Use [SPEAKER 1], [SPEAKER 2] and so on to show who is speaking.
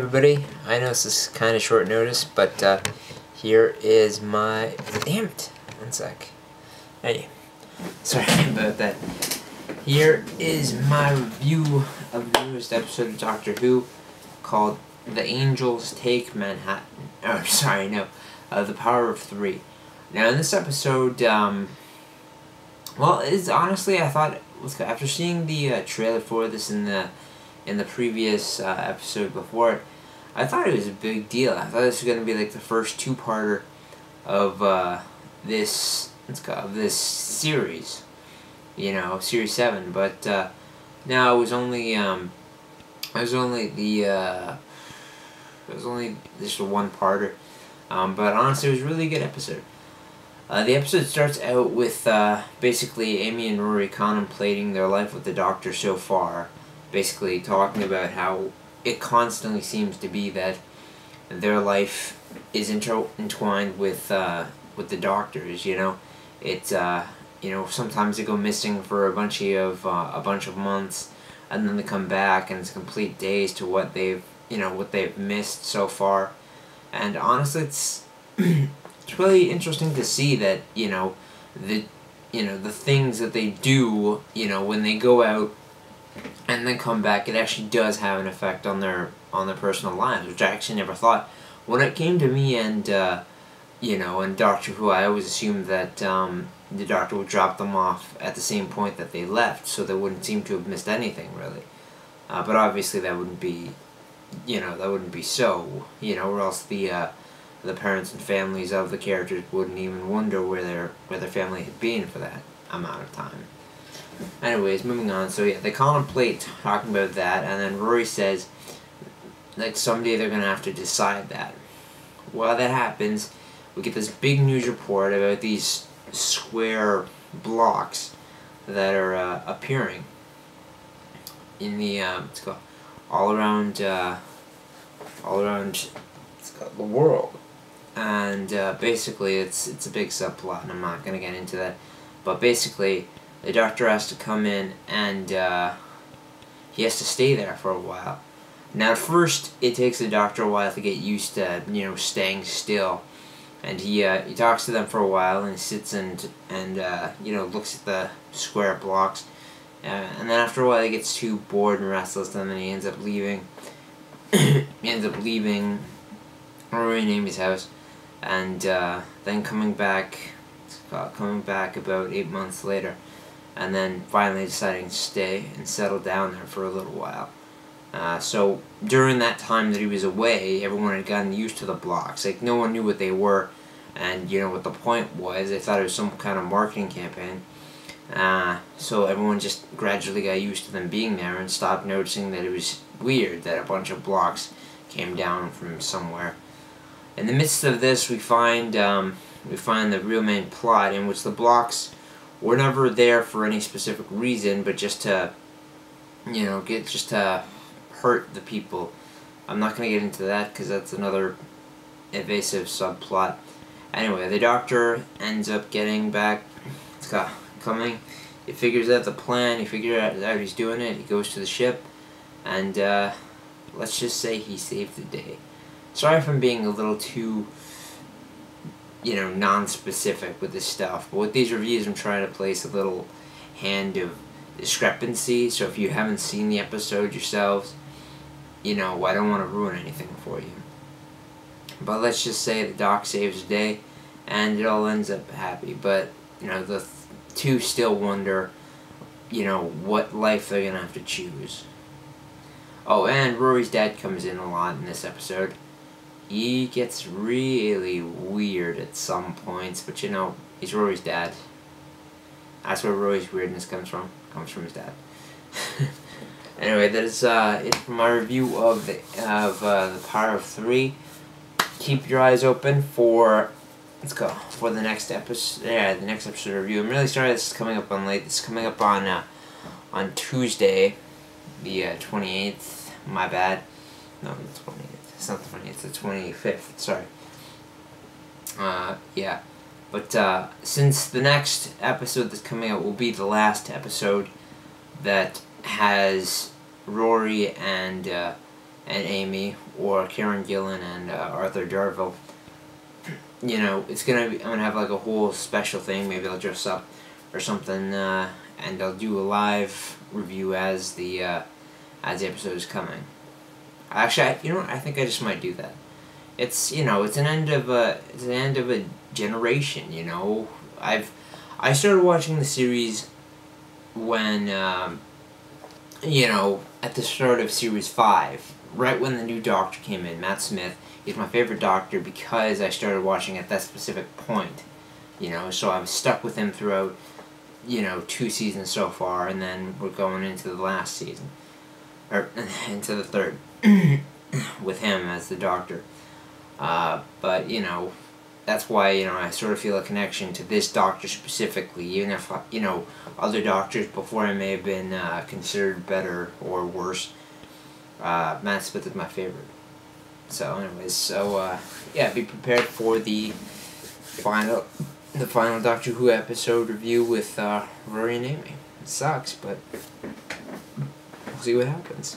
[SPEAKER 1] Everybody, I know this is kind of short notice, but here is my... Damn it! One sec. Hey, sorry about that. Here is my review of the newest episode of Doctor Who called The Angels Take Manhattan. Oh, sorry, no. The Power of Three. Now, in this episode, well, it's honestly, I thought, after seeing the trailer for this in the previous episode before it, I thought it was a big deal. I thought this was going to be like the first two-parter of this series, you know, Series 7. But no, it was only just a one-parter. But honestly, it was a really good episode. The episode starts out with basically Amy and Rory contemplating their life with the Doctor so far. Basically talking about how it constantly seems to be that their life is entwined with the Doctor's. You know, it's you know, sometimes they go missing for a bunch of months, and then they come back, and it's complete days to what they've missed so far. And honestly, it's it's really interesting to see that the things that they do, when they go out and then come back, it actually does have an effect on their personal lives, which I actually never thought. When it came to me and and Doctor Who, I always assumed that the Doctor would drop them off at the same point that they left, so they wouldn't seem to have missed anything really. But obviously that wouldn't be, so, or else the parents and families of the characters wouldn't even wonder where their family had been for that amount of time. Anyways, moving on. So yeah, they contemplate talking about that, and then Rory says, like, someday they're gonna have to decide that. While that happens, we get this big news report about these square blocks that are appearing in the all around the world, and basically it's a big subplot, and I'm not gonna get into that, but basically the Doctor has to come in, and he has to stay there for a while. Now, at first, it takes the Doctor a while to get used to, staying still. And he talks to them for a while, and he sits and looks at the square blocks. And then after a while, he gets too bored and restless, and then he ends up leaving. He ends up leaving Rory and Amy's house, and then coming back about 8 months later. And then finally deciding to stay and settle down there for a little while. So during that time that he was away, everyone had gotten used to the blocks. Like, no one knew what they were, and what the point was. They thought it was some kind of marketing campaign. So everyone just gradually got used to them being there and stopped noticing that it was weird that a bunch of blocks came down from somewhere. In the midst of this, we find the real main plot, in which the blocks were never there for any specific reason, but just to, to hurt the people. I'm not going to get into that because that's another evasive subplot. Anyway, the Doctor ends up getting back, coming. He figures out the plan. He figures out how he's doing it. He goes to the ship, and let's just say he saved the day. Sorry if I'm being a little too non-specific with this stuff, but with these reviews I'm trying to place a little hand of discrepancy, so if you haven't seen the episode yourselves, I don't want to ruin anything for you. But let's just say the Doc saves the day, and it all ends up happy, but, the two still wonder, what life they're gonna have to choose. Oh, and Rory's dad comes in a lot in this episode. He gets really weird at some points, but he's Rory's dad. That's where Rory's weirdness comes from. Comes from his dad. Anyway, that is it for my review of the Power of Three. Keep your eyes open for the next episode. Yeah, the next episode review. I'm really sorry this is coming up on late. This is coming up on Tuesday, the 28th. My bad. No, the 28th. It's not the 20th, it's the 25th, sorry. Yeah. But, since the next episode that's coming out will be the last episode that has Rory and Amy, or Karen Gillan and Arthur Darvill. You know, it's gonna be, I'm gonna have like a whole special thing. Maybe I'll dress up or something, and I'll do a live review as the episode is coming. Actually, you know what? I think I just might do that. It's, you know, it's an end of a generation. You know, I started watching the series when you know, at the start of series 5, right when the new Doctor came in, Matt Smith. He's my favorite Doctor because I started watching at that specific point. You know, so I was stuck with him throughout, you know, 2 seasons so far, and then we're going into the last season, or into the 3rd, with him as the Doctor. But, you know, that's why, you know, I sort of feel a connection to this Doctor specifically, even if, you know, other Doctors before him may have been considered better or worse. Matt Smith is my favorite. So, anyways, yeah, be prepared for the final Doctor Who episode review with Rory and Amy. It sucks, but we'll see what happens.